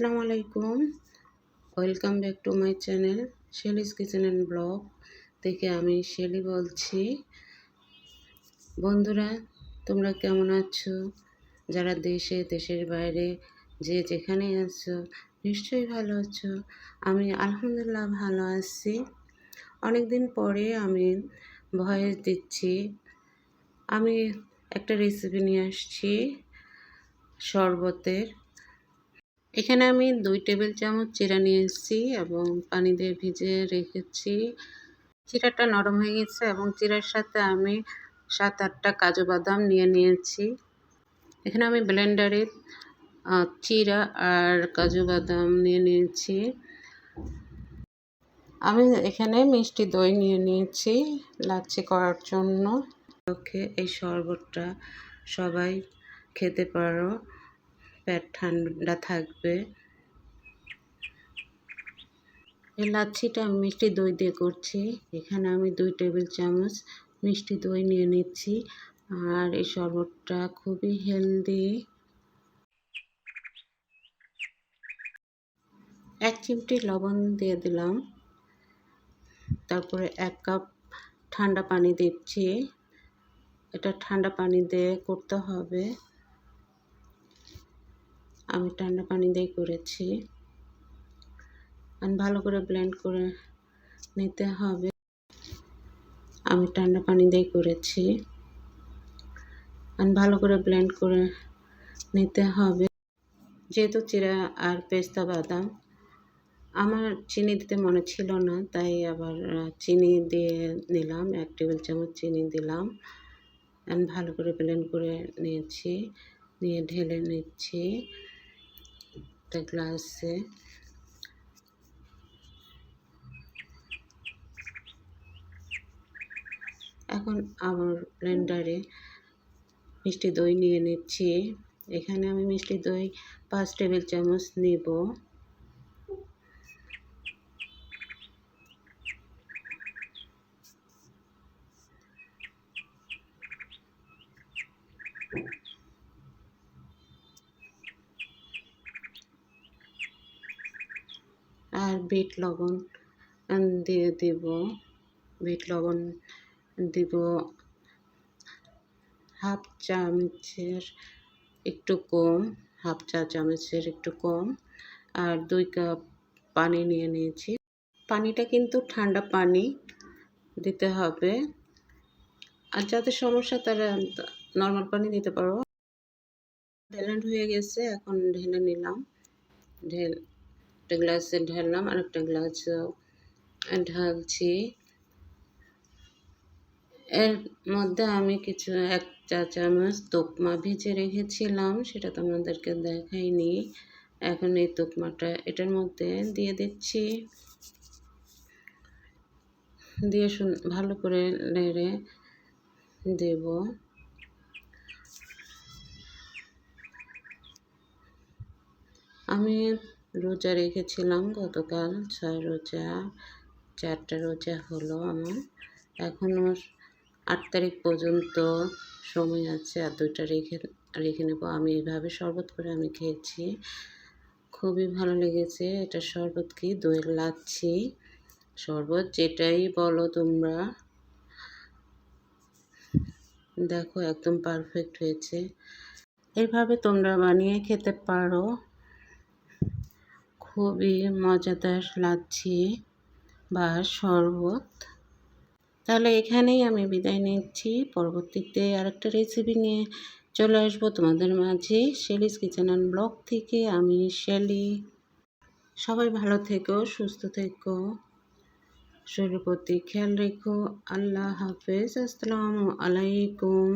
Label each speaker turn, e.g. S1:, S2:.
S1: আসসালামু আলাইকুম। Welcome back to my channel Shelley's kitchen and blog থেকে আমি শেলি বলছি। বন্ধুরা, তোমরা কেমন আছো? যারা দেশের বাইরে যে যেখানে আছো নিশ্চয়ই ভালো আছো। আমি আলহামদুলিল্লাহ ভালো আছি। অনেক দিন পরে আমি ভয়েস দিচ্ছি। আমি একটা রেসিপি নিয়ে আসছি শরবতের। এখানে আমি 2 টেবিল চামচ চিরা নিয়ে এসেছি এবং পানি দিয়ে ভিজিয়ে রেখেছি। চিরাটা নরম হয়ে গেছে এবং চিরার সাথে আমি 7-8টা কাজু বাদাম নিয়েছি। এখানে আমি ব্লেন্ডারে চিরা আর কাজু বাদাম নিয়েছি। আমি এখানে মিষ্টি দই নিয়েছি লাচ্ছি করার জন্য। এই শরবতটা সবাই খেতে পারো, পেট ঠান্ডা থাকবে। এই লাচ্ছিটা আমি মিষ্টি দই দিয়ে করছি। এখানে আমি 2 টেবিল চামচ মিষ্টি দই নিয়ে নিচ্ছি। আর এই শরবতটা খুবই হেলদি। 1 চিমটি লবণ দিয়ে দিলাম। তারপরে 1 কাপ ঠান্ডা পানি দিচ্ছি। এটা ঠান্ডা পানি দিয়ে করতে হবে। আমি ঠান্ডা পানি দিয়ে করেছি। ভালো করে ব্লেন্ড করে নিতে হবে। আমি ঠান্ডা পানি দিয়ে করেছি। ভালো করে ব্লেন্ড করে নিতে হবে। যেহেতু চিরা আর পেস্তা বাদাম, আমার চিনি দিতে মনে ছিল না, তাই আবার চিনি দিয়ে নিলাম। 1 টেবিল চামচ চিনি দিলাম। ভালো করে ব্লেন্ড করে নিয়েছি, নিয়ে ঢেলে নিচ্ছি একটা গ্লাসে। এখন আমার ব্লেন্ডারে মিষ্টি দই নিয়ে নিচ্ছি। এখানে আমি মিষ্টি দই 5 টেবিল চামচ নিব। আর বিট লবণ দিয়ে দেব। বিট লবণ দিব হাফ চামচের একটু কম, হাফ চা চামচের একটু কম। আর 2 কাপ পানি নিয়ে নিয়েছি। পানিটা কিন্তু ঠান্ডা পানি দিতে হবে। আর যাদের সমস্যা তারা নর্মাল পানি দিতে পারো। ব্লেন্ড হয়ে গেছে, এখন ঢেলে নিলাম। একটা গ্লাসে ঢাললাম, আর একটা গ্লাসেও ঢালছি। এর মধ্যে আমি 1 চা চামচ তোকমা ভিজে রেখেছিলাম, সেটা তোমাদেরকে দেখাইনি। এখন এই তোকমাটা এটার মধ্যে দিয়ে দিচ্ছি। দিয়ে ভালো করে নেড়ে দেব। আমি রোজা রেখেছিলাম গতকাল, 6 রোজা, 4টা রোজা হলো আমার। এখনও 8 তারিখ পর্যন্ত সময় আছে, আর 2টা রেখে নেব। আমি এইভাবে শরবত করে আমি খেয়েছি, খুবই ভালো লেগেছে। এটা শরবত কি, দইয়ের লাচ্ছি শরবত, যেটাই বলো তোমরা। দেখো একদম পারফেক্ট হয়েছে। এইভাবে তোমরা বানিয়ে খেতে পারো, খুবই মজাদার লাচ্ছি বা শরবত। তাহলে এখানেই আমি বিদায় নিচ্ছি। পরবর্তীতে আরেকটা রেসিপি নিয়ে চলে আসবো তোমাদের মাঝে শেলিস কিচেন অ্যান্ড ব্লগ থেকে। আমি শেলি। সবাই ভালো থেকো, সুস্থ থেকো, শরীরের প্রতি খেয়াল রেখো। আল্লাহ হাফেজ। আসসালামু আলাইকুম।